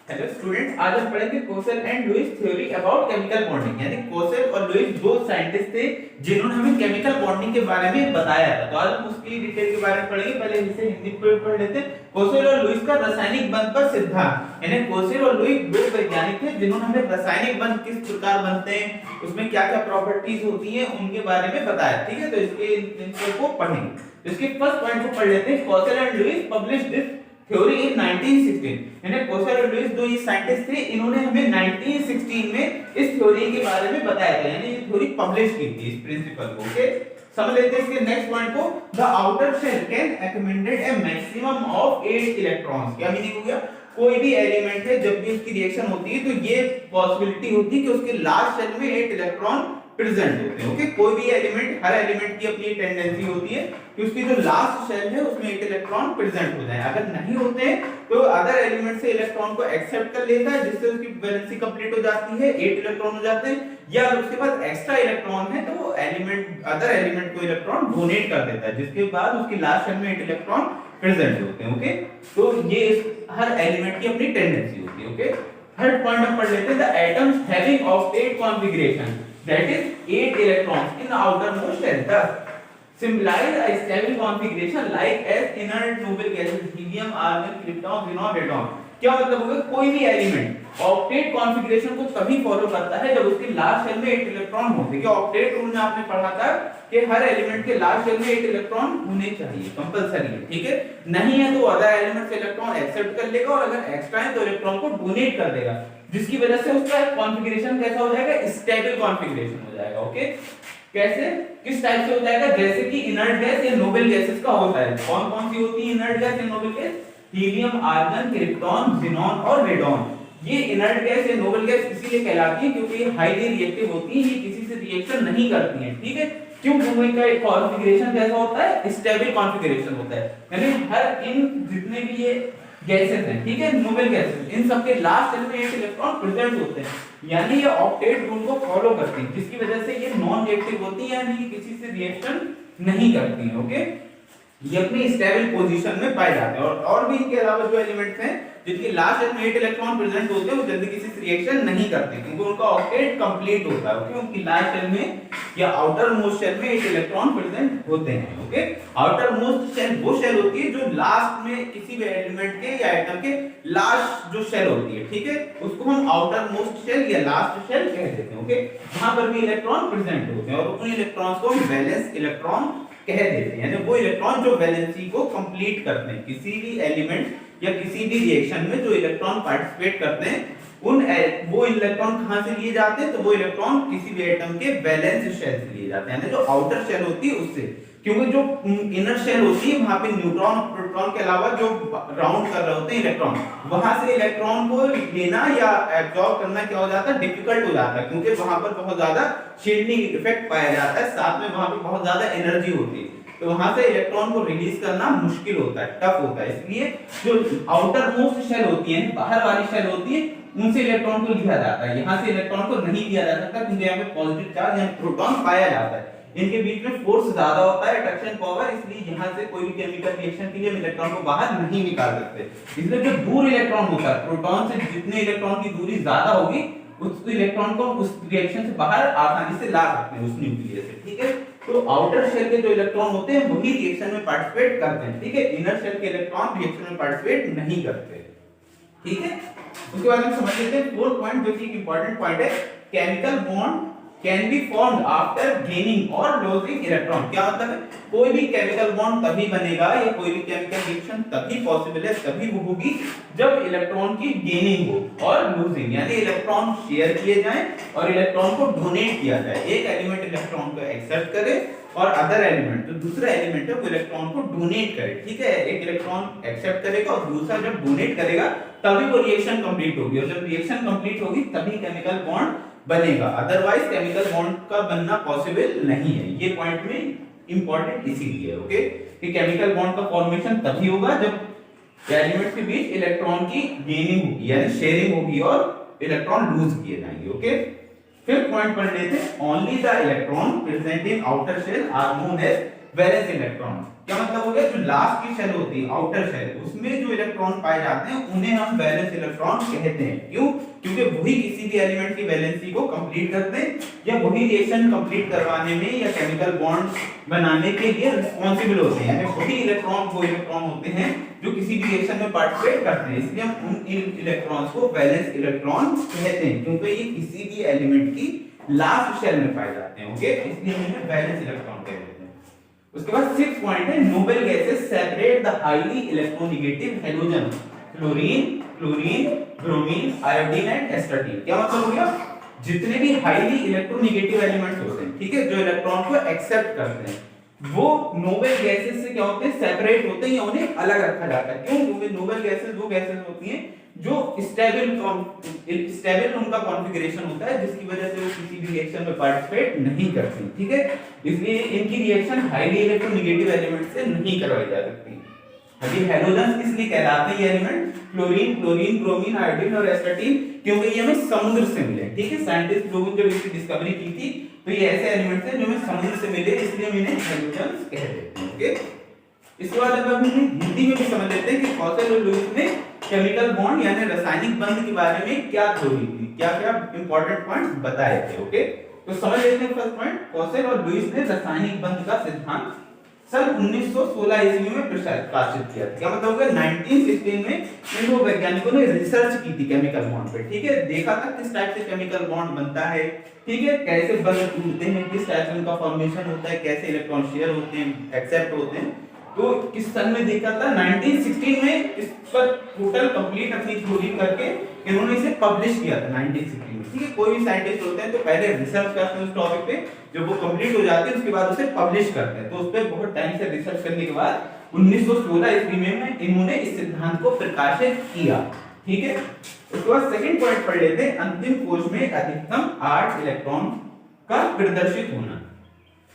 Hello student, आज हम पढ़ेंगे Kossel and Lewis theory about chemical bonding. यानी कोसेल और लुईस दो साइंटिस्ट थे जिन्होंने हमें केमिकल बॉन्डिंग के बारे में बताया था। तो आज हम उसकी डिटेल के बारे में पढ़ेंगे। पहले इसे हिंदी में पढ़ लेते हैं। कोसेल और लुईस का रासायनिक बंध पर सिद्धांत। यानी कोसेल और लुईस दो वैज्ञानिक थे जिन्होंने हमें रासायनिक बंध किस प्रकार बनते हैं, उसमें क्या-क्या प्रॉपर्टीज होती हैं, उनके बारे में बताया। ठीक है, तो इसके इन सबको पढ़ेंगे। इसके फर्स्ट पॉइंट को पढ़ लेते हैं। Kossel and Lewis published this theory in 1916। यानी कोसेल और लुईस दो ये साइंटिस्ट थे, इन्होंने हमें 1916 में इस थ्योरी के बारे में बताया था। यानी ये थ्योरी पब्लिश की थी, इस प्रिंसिपल को। ओके, समझ लेते हैं इसके नेक्स्ट पॉइंट को। The outer shell can accommodate a maximum of 8 electrons. क्या मीनिंग हो गया? कोई भी एलिमेंट है, जब भी उसकी रिएक्शन होती है तो ये पॉसिबिलिटी होती है कि उसके लास्ट शेल में 8 इलेक्ट्रॉन प्रेजेंट होते हैं। ओके, कोई भी एलिमेंट, हर एलिमेंट की अपनी टेंडेंसी होती है कि उसकी जो लास्ट शेल है उसमें 8 इलेक्ट्रॉन प्रेजेंट हो जाए। अगर नहीं होते हैं तो अदर एलिमेंट से इलेक्ट्रॉन को एक्सेप्ट कर लेता है, जिससे उसकी वैलेंसी कंप्लीट हो जाती है, 8 इलेक्ट्रॉन हो जाते हैं। या अगर उसके पास एक्स्ट्रा इलेक्ट्रॉन है तो वो एलिमेंट अदर एलिमेंट को इलेक्ट्रॉन डोनेट कर देता है, जिसके बाद उसकी लास्ट शेल में 8 इलेक्ट्रॉन प्रेजेंट होते हैं। ओके, तो ये हर एलिमेंट की अपनी टेंडेंसी होती है। ओके, थर्ड पॉइंट हम पढ़ लेते हैं। The atoms having octet configuration, that is 8 electrons in the outermost shell, thus symbolize a stable configuration like as inert noble gases helium, argon, krypton, xenon, radon। क्या मतलब होगा? कोई भी एलिमेंट ऑक्टेट कॉन्फ़िगरेशन को तभी फॉलो करता है जब उसके लास्ट शेल में 8 इलेक्ट्रॉन हो। देखिए, ऑक्टेट रूल में आपने पढ़ा था कि हर एलिमेंट के लास्ट शेल में 8 इलेक्ट्रॉन होने चाहिए, कंपलसरी है। ठीक है, नहीं है तो अदर एलिमेंट से इलेक्ट्रॉन एक्सेप्ट कर लेगा, और अगर एक्स्ट्रा है तो इलेक्ट्रॉन को डोनेट कर देगा, जिसकी वजह से उसका कॉन्फ़िगरेशन कैसा हो जाएगा? स्टेबल कॉन्फ़िगरेशन हो जाएगा। ओके, कैसे, किस टाइप से हो जाएगा? जैसे कि इनर्ट गैस या नोबल गैसेस का होता है। कौन कौन सी होती है इनर्ट गैस या noble gas? Helium, argon, krypton, xenon और रेडॉन। ये इनर्ट गैस या नोबल गैस इसीलिए कहलाती है क्योंकि ये हाईली रिएक्टिव होती है, ये किसी से रिएक्शन नहीं करती हैं। ठीक है, क्यों? क्योंकि इनका कॉन्फ़िगरेशन कैसा होता है? स्टेबल कॉन्फ़िगरेशन होता है। यानी हर इन जितने भी ये गैसेस हैं, ठीक है, नोबल गैसेस, इन सब के लास्ट शेल में 8 इलेक्ट्रॉन प्रेजेंट होते हैं। यानी ये ऑक्टेट रूल को फॉलो करती है, जिसकी वजह से ये नॉन रिएक्टिव होती है, यानी किसी से रिएक्शन नहीं करती है। ओके, ये अपनी स्टेबल पोजीशन में पाए जाते हैं। और भी इनके अलावा जो एलिमेंट्स हैं जिनके लास्ट शेल में 8 इलेक्ट्रॉन प्रेजेंट होते हैं, वो जल्दी किसी से रिएक्शन नहीं करते क्योंकि उनका ऑक्टेट कंप्लीट होता है। ओके, उनकी लास्ट शेल में या आउटर मोस्ट शेल में 8 इलेक्ट्रॉन प्रेजेंट होते हैं। ओके, आउटर मोस्ट शेल वो शेल होती है जो लास्ट में किसी भी एलिमेंट के या एटम के लास्ट जो शेल होती है, ठीक है, उसको हम आउटर मोस्ट शेल या लास्ट शेल कह देते हैं। ओके, वहां पर भी इलेक्ट्रॉन प्रेजेंट होते हैं और उन इलेक्ट्रॉन्स को हम वैलेंस इलेक्ट्रॉन कह देते हैं। यानी वो इलेक्ट्रॉन जो वैलेंसी को कंप्लीट करते हैं, किसी भी एलिमेंट या किसी भी रिएक्शन में जो इलेक्ट्रॉन पार्टिसिपेट करते हैं, वो इलेक्ट्रॉन कहां से लिए जाते हैं? तो वो इलेक्ट्रॉन किसी भी एटम के वैलेंस शेल से लिए जाते हैं, यानी जो आउटर शेल होती है उससे। क्योंकि जो इनर शेल होती है वहां पे न्यूट्रॉन और प्रोटॉन के अलावा जो राउंड कर रहे होते हैं इलेक्ट्रॉन, वहां से इलेक्ट्रॉन को लेना या एब्जॉर्ब करना क्या हो जाता है? डिफिकल्ट हो जाता है, क्योंकि वहां पर बहुत ज्यादा शील्डिंग इफेक्ट पाया जाता है, साथ में वहां पे बहुत ज्यादा एनर्जी होती है, तो वहां से इलेक्ट्रॉन को रिलीज करना मुश्किल होता है, टफ होता है। इसलिए जो आउटर मोस्ट शेल होती है, बाहर वाली शेल होती है, उनसे इलेक्ट्रॉन को लिया जाता है। यहां से इलेक्ट्रॉन को नहीं लिया जा सकता क्योंकि यहाँ पे पॉजिटिव चार्ज यानी प्रोटॉन पाया जाता है। इनके बीच में फोर्स ज्यादा होता है, अट्रैक्शन पावर, इसलिए यहां से कोई भी केमिकल रिएक्शन के लिए हम इलेक्ट्रॉन को बाहर नहीं निकाल सकते। इसलिए जो दूर इलेक्ट्रॉन होता है, प्रोटॉन से जितने इलेक्ट्रॉन की दूरी ज्यादा होगी, उस इलेक्ट्रॉन को उस रिएक्शन से बाहर आसानी से ला सकते हैं, उस न्यूक्लियस से। ठीक है, तो आउटर शेल के जो इलेक्ट्रॉन होते हैं वही रिएक्शन में पार्टिसिपेट करते हैं। ठीक है, इनर शेल के इलेक्ट्रॉन रिएक्शन में पार्टिसिपेट नहीं करते। ठीक है, उसके बाद हम समझ लेते हैं फोर्थ पॉइंट, जो कि एक इंपॉर्टेंट पॉइंट है। Chemical bond can be formed after gaining और लॉसिंग इलेक्ट्रॉन। क्या मतलब है? कोई भी केमिकल बॉन्ड तभी बनेगा या कोई भी केमिकल रिएक्शन तभी पॉसिबल है, तभी वो होगी जब इलेक्ट्रॉन की गेनिंग हो और लूजिंग, यानी इलेक्ट्रॉन शेयर किए जाएं और इलेक्ट्रॉन को डोनेट किया जाए। एक एलिमेंट इलेक्ट्रॉन को एक्सेप्ट करे और अदर एलिमेंट, जो दूसरा एलिमेंट है, वो इलेक्ट्रॉन को डोनेट करे। ठीक है, एक इलेक्ट्रॉन एक्सेप्ट करेगा और दूसरा जब डोनेट करेगा तभी वो रिएक्शन कंप्लीट होगी, और जब रिएक्शन कंप्लीट होगी तभी केमिकल बॉन्ड बनेगा, अदरवाइज केमिकल बॉन्ड का बनना पॉसिबल नहीं है। ये पॉइंट में इंपॉर्टेंट इसीलिए है। ओके, कि केमिकल बॉन्ड का फॉर्मेशन तभी होगा जब एलिमेंट्स के बीच इलेक्ट्रॉन की गेनिंग होगी, यानी शेयरिंग होगी और इलेक्ट्रॉन लूज किए जाएंगे। ओके, फिफ्थ पॉइंट पढ़ लेते हैं। Only the electron present in outer shell are known as valence electron. क्या मतलब हो गया, जो लास्ट की शेल होती है, आउटर शेल, उसमें जो इलेक्ट्रॉन पाए जाते हैं उन्हें हम वैलेंस इलेक्ट्रॉन कहते हैं। क्यों? क्योंकि वही किसी भी एलिमेंट की वैलेंसी को कंप्लीट करते हैं या वही रिएक्शन कंप्लीट करवाने में या केमिकल बॉन्ड बनाने के लिए रिस्पांसिबल होते हैं। यानी वही इलेक्ट्रॉन वो इलेक्ट्रॉन होते हैं जो किसी भी रिएक्शन में पार्टिसिपेट करते हैं, इसलिए हम उन इलेक्ट्रॉन्स को वैलेंस इलेक्ट्रॉन कहते हैं, क्योंकि ये किसी भी एलिमेंट की लास्ट शेल में पाए जाते हैं। ओके, इसलिए हम इन्हें वैलेंस इलेक्ट्रॉन कहते हैं। उसके बाद 6 पॉइंट है, noble gases separate the highly electronegative halogen, fluorine, chlorine, bromine, iodine and astatine. क्या मतलब हो गया, जितने भी हाईली इलेक्ट्रोनेगेटिव एलिमेंट्स होते हैं, ठीक है, जो इलेक्ट्रॉन को एक्सेप्ट करते हैं, वो नोबल गैसेस से क्या होते हैं, सेपरेट होते हैं या उन्हें अलग रखा जाता है। क्यों? क्योंकि नोबल गैसेस वो गैसेस होती हैं जो स्टेबल उनका कॉन्फ़िगरेशन होता है, जिसकी वजह से वो किसी भी रिएक्शन में पार्टिसिपेट नहीं करती। ठीक है, इसलिए इनकी रिएक्शन हाईली इलेक्ट्रोनेगेटिव एलिमेंट से नहीं करवाई जा सकती। अभी हैलोजन्स किसलिए कहलाते हैं ये element, fluorine, chlorine, bromine, iodine और एस्टाटीन, क्योंकि ये हमें समुद्र से मिले। ठीक है, साइंटिस्ट लोगों ने जब इसकी डिस्कवरी की थी तो ये ऐसे एलिमेंट्स हैं जो हमें समुद्र से मिले, इसलिए हम इन्हें हैलोजन्स कहते हैं। ओके, इसके बाद अब हम हिंदी में भी समझ लेते हैं कि कॉसेल और लुईस ने केमिकल बॉन्ड यानी रासायनिक बंध के बारे में क्या थ्योरी थी, क्या-क्या इंपॉर्टेंट पॉइंट्स बताए थे। ओके, तो समझ लेते हैं फर्स्ट पॉइंट, कॉसेल और लुईस ने रासायनिक बंध का सिद्धांत सन 1916 ईस्वी में प्रकाशित किया था। क्या मतलब होगा, 1916 में इन दो वैज्ञानिकों ने रिसर्च की थी केमिकल बॉन्ड पे। ठीक है, देखा था किस टाइप से केमिकल बॉन्ड बनता है, ठीक है, कैसे बंध टूटते हैं, किस टाइप से उनका फॉर्मेशन होता है, कैसे इलेक्ट्रॉन शेयर होते हैं, एक्सेप्ट होते हैं। तो किस सन में देखा था, 1916 में इस पर टोटल कंप्लीट अपनी थ्योरी करके इन्होंने इसे पब्लिश किया था 1916 में। ठीक है, कोई भी साइंटिस्ट होते हैं तो पहले रिसर्च करते हैं उस टॉपिक पे, जब वो कंप्लीट हो जाती है उसके बाद उसे पब्लिश करते हैं। तो उस पे बहुत टाइम से रिसर्च करने के बाद 1916 ईस्वी में इन्होंने इस सिद्धांत को प्रकाशित किया। ठीक है, उसके बाद सेकंड पॉइंट पढ़ लेते हैं, अंतिम कोश में अधिकतम 8 इलेक्ट्रॉन का प्रदर्शित होना।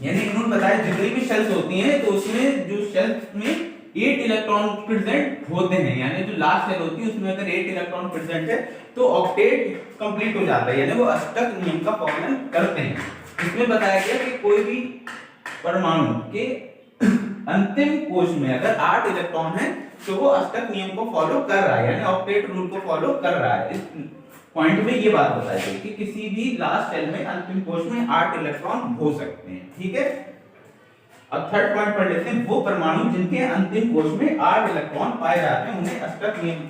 यानी इन्होंने बताया जितनी भी शेल्स होती हैं तो उसमें जो शेल्स में 8 इलेक्ट्रॉन प्रेजेंट होते हैं, यानी जो लास्ट शेल होती है उसमें अगर 8 इलेक्ट्रॉन प्रेजेंट है तो ऑक्टेट कंप्लीट हो जाता है, यानी वो अष्टक नियम का पालन करते हैं। इसमें बताया गया कि कोई भी परमाणु के अंतिम कोश में अगर 8 इलेक्ट्रॉन है तो वो अष्टक नियम को फॉलो कर रहा है, यानी ऑक्टेट रूल को फॉलो कर रहा है। इस पॉइंट में ये बात बताई गई कि किसी भी लास्ट शेल में अंतिम कोश में 8 इलेक्ट्रॉन हो सकते हैं। ठीक है, अब थर्ड पॉइंट पढ़ लेते हैं, वो परमाणु जिनके अंतिम कोश में 8 इलेक्ट्रॉन पाए जाते हैं उन्हें अष्टक नियम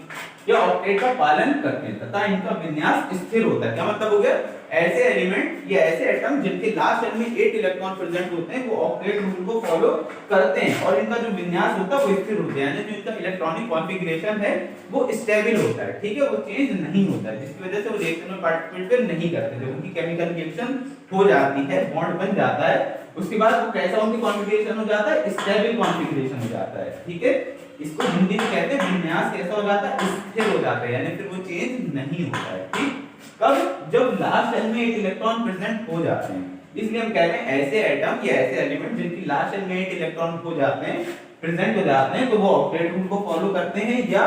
या ऑक्टेट का पालन करते हैं तथा इनका विन्यास स्थिर होता है। क्या मतलब हो गया, ऐसे एलिमेंट या ऐसे एटम जिनके लास्ट शेल में 8 इलेक्ट्रॉन प्रेजेंट होते हैं वो ऑक्टेट रूल को फॉलो करते हैं और इनका जो विन्यास होता है वो स्थिर होता है, यानी जो इनका इलेक्ट्रॉनिक कॉन्फ़िगरेशन है वो स्टेबल होता है। ठीक है, वो चेंज नहीं होता है, जिसकी वजह से वो रिएक्शन में पार्टिसिपेट नहीं करते। जब उनकी केमिकल रिएक्शन हो जाती है, बॉन्ड बन जाता है, उसके बाद वो कैसा उनकी कॉन्फ़िगरेशन हो जाता है, स्टेबल कॉन्फ़िगरेशन हो जाता है। ठीक है, इसको हिंदी में कहते हैं विन्यास कैसा हो जाता है, स्थिर हो जाता है, यानी फिर वो चेंज नहीं होता है। ठीक, कब, जब लास्ट शेल में 8 इलेक्ट्रॉन प्रेजेंट हो जाते हैं, इसलिए हम कहते हैं ऐसे एटम या ऐसे एलिमेंट जिनकी लास्ट शेल में 8 इलेक्ट्रॉन हो जाते हैं, प्रेजेंट हो जाते हैं, तो वो ऑक्टेट रूल को फॉलो करते हैं या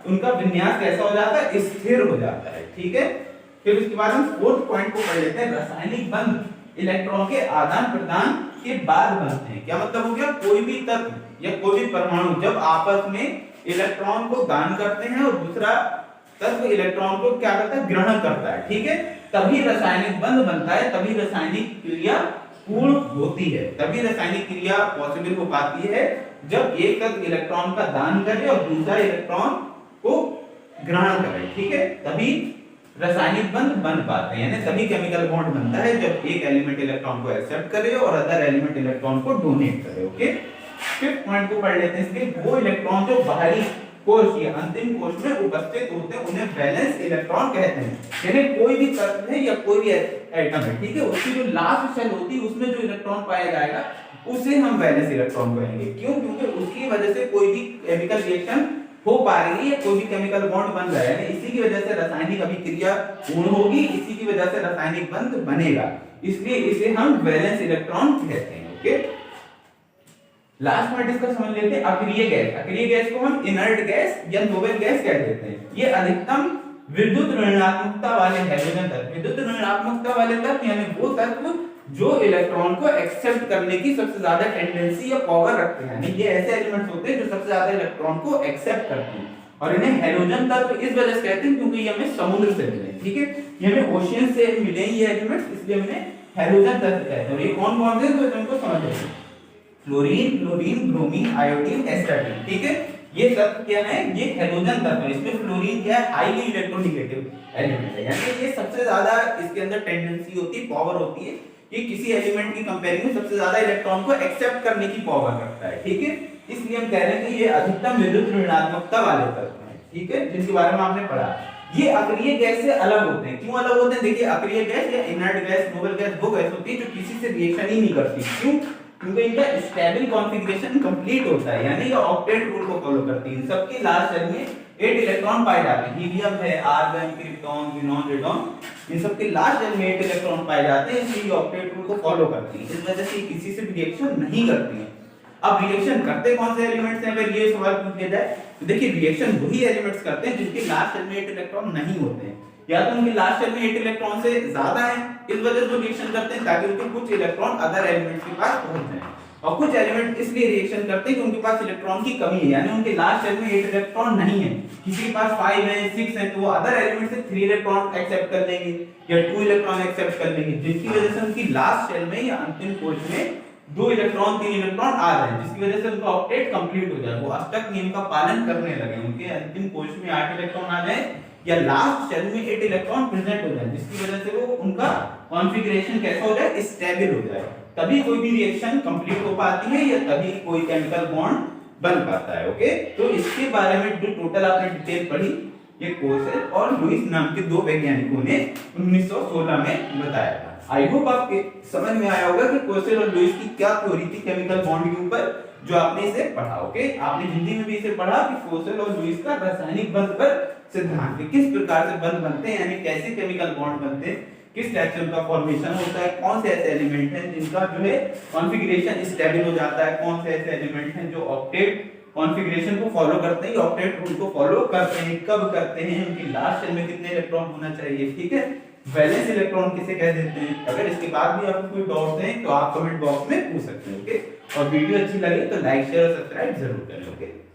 उनका विन्यास कैसा हो जाता है, स्थिर हो जाता है। ठीक है, फिर उसके बाद हम फोर्थ पॉइंट को पढ़ लेते हैं, रासायनिक बंध इलेक्ट्रॉन के आदान प्रदान के बाद बनते हैं। क्या मतलब हो गया, कोई भी तत्व या कोई भी परमाणु जब आपस में इलेक्ट्रॉन को दान करते हैं और दूसरा तत्व इलेक्ट्रॉन को क्या करता है, ग्रहण करता है, ठीक है, तभी रासायनिक बंध बनता है, तभी रासायनिक क्रिया पूर्ण होती है, तभी रासायनिक क्रिया पॉसिबल हो पाती है जब एक तत्व इलेक्ट्रॉन का दान करे और दूसरा इलेक्ट्रॉन को ग्रहण करे। ठीक है, तभी रासायनिक बंध बन पाते हैं, यानी तभी केमिकल बॉन्ड बनता है जब एक एलिमेंट इलेक्ट्रॉन को एक्सेप्ट करे और अदर एलिमेंट इलेक्ट्रॉन को डोनेट करे। ओके, फिफ्थ पॉइंट को पढ़ लेते हैं, इसलिए वो इलेक्ट्रॉन जो बाहरी कोश या अंतिम कोश में उपस्थित होते हैं उन्हें वैलेंस इलेक्ट्रॉन कहते हैं। यानी कोई भी तत्व है या कोई भी एटम है, ठीक है, उसकी जो लास्ट शेल होती है उसमें जो इलेक्ट्रॉन पाया जाएगा उसे हम वैलेंस इलेक्ट्रॉन कहेंगे। क्यों? क्योंकि उसकी वजह से कोई भी केमिकल रिएक्शन हो पा रही है या कोई भी केमिकल बॉन्ड बन रहा है, यानी इसी की वजह से रासायनिक अभिक्रिया पूर्ण होगी, इसी की वजह से रासायनिक बंध बनेगा, इसलिए इसे हम वैलेंस इलेक्ट्रॉन कहते हैं। ओके, लास्ट पॉइंट इसका समझ लेते हैं, अक्रिय गैस। अक्रिय गैस को हम इनर्ट गैस या नोबल गैस कह देते हैं। ये अधिकतम विद्युत ऋणात्मकता वाले हाइड्रोजन तत्व, विद्युत ऋणात्मकता वाले तत्व यानी वो तत्व जो इलेक्ट्रॉन को एक्सेप्ट करने की सबसे ज्यादा टेंडेंसी या पावर रखते हैं। यानी ये ऐसे एलिमेंट्स होते हैं जो सबसे ज्यादा इलेक्ट्रॉन को एक्सेप्ट करते हैं और इन्हें हैलोजन तत्व इस वजह से कहते हैं क्योंकि ये हमें समुद्र से मिले, ठीक है, ये हमें ओशियन से मिले ये एलिमेंट्स, इसलिए हमने हैलोजन तत्व कहते हैं। और ये कौन कौन से तो इनको समझ लो, fluorine, chlorine, bromine, iodine, astatine, ठीक है, ये तत्व क्या है, ये हैलोजन तत्व है। इसमें फ्लोरीन क्या है, हाईली इलेक्ट्रोनेगेटिव एलिमेंट है, यानी ये सबसे ज्यादा इसके अंदर टेंडेंसी होती है, पावर होती है, ये किसी एलिमेंट की कंपेयरिंग में सबसे ज्यादा इलेक्ट्रॉन को एक्सेप्ट करने की पावर रखता है, ठीक है, इसलिए हम कह रहे हैं कि ये अधिकतम विद्युत ऋणात्मकता वाले तत्व हैं, ठीक है, जिनके बारे में आपने पढ़ा। ये अक्रिय गैस से अलग होते हैं। क्यों अलग होते हैं, देखिए अक्रिय गैस या इनर्ट गैस, नोबल गैस वो गैस होती है जो किसी से रिएक्शन ही नहीं करती। क्यों, क्योंकि इनका स्टेबल कॉन्फ़िगरेशन कंप्लीट होता है, यानी ये ऑक्टेट रूल को फॉलो करती है। इन सबके लास्ट शेल में 8 इलेक्ट्रॉन पाए जाते हैं, हीलियम है, आर्गन, क्रिप्टॉन, ज़ीनॉन, रेडॉन, इन सबके लास्ट शेल में 8 इलेक्ट्रॉन पाए जाते हैं, इसलिए ऑक्टेट रूल को फॉलो करती है। इस वजह से किसी से भी रिएक्शन नहीं करती है। अब रिएक्शन करते कौन से एलिमेंट्स हैं, अगर ये सवाल पूछ लिया जाए तो देखिए रिएक्शन वही एलिमेंट्स करते हैं जिनके लास्ट शेल में 8 इलेक्ट्रॉन नहीं होते हैं, या तो उनके लास्ट शेल में 8 इलेक्ट्रॉन से ज्यादा है, इस वजह से वो रिएक्शन करते हैं ताकि उनके कुछ इलेक्ट्रॉन अदर एलिमेंट्स के पास पहुंच जाएं। और कुछ एलिमेंट इसलिए रिएक्शन करते हैं कि उनके पास इलेक्ट्रॉन की कमी है, यानी उनके लास्ट शेल में 8 इलेक्ट्रॉन नहीं है, किसी के पास 5 है, 6 है, तो वो अदर एलिमेंट से 3 इलेक्ट्रॉन एक्सेप्ट कर लेंगे या 2 इलेक्ट्रॉन एक्सेप्ट कर लेंगे, जिसकी वजह से उनकी लास्ट शेल में या अंतिम कोश में 2 इलेक्ट्रॉन 3 इलेक्ट्रॉन आ रहे हैं, जिसकी वजह से उनका ऑक्टेट कंप्लीट हो जाए, वो अष्टक नियम का पालन करने लगे, उनके अंतिम कोश में 8 इलेक्ट्रॉन आ जाए या लास्ट शेल में 8 इलेक्ट्रॉन प्रेजेंट हो जाए, जिसकी वजह से वो उनका कॉन्फ़िगरेशन कैसा हो जाए, स्टेबल हो जाए, तभी कोई भी रिएक्शन कंप्लीट हो पाती है या तभी कोई केमिकल बॉन्ड बन पाता है। ओके, तो इसके बारे में जो टोटल आपने डिटेल पढ़ी, ये कोसेल और लुईस नाम के 2 वैज्ञानिकों ने 1916 में बताया था। आई होप आपके समझ में आया होगा कि कोसेल और लुईस की क्या थ्योरी थी केमिकल बॉन्ड के ऊपर, जो आपने इसे पढ़ा। ओके, आपने हिंदी में भी इसे पढ़ा कि कोसेल और लुईस का रासायनिक बंध पर सिद्धांत, किस प्रकार से बंध बनते हैं, यानी कैसे केमिकल बॉन्ड बनते हैं, किस टाइप से उनका फॉर्मेशन होता है, कौन से ऐसे एलिमेंट हैं जिनका जो है कॉन्फ़िगरेशन स्टेबल हो जाता है, कौन से ऐसे एलिमेंट हैं जो ऑक्टेट कॉन्फ़िगरेशन को फॉलो करते हैं, ऑक्टेट रूल को फॉलो करते हैं, कब करते हैं, उनकी लास्ट शेल में कितने इलेक्ट्रॉन होना चाहिए, ठीक है, वैलेंस इलेक्ट्रॉन किसे कह देते हैं। अगर इसके बाद भी आपको कोई डाउट है तो आप कमेंट बॉक्स में पूछ सकते हैं। ओके, और वीडियो अच्छी लगे तो लाइक शेयर और सब्सक्राइब जरूर करें। ओके।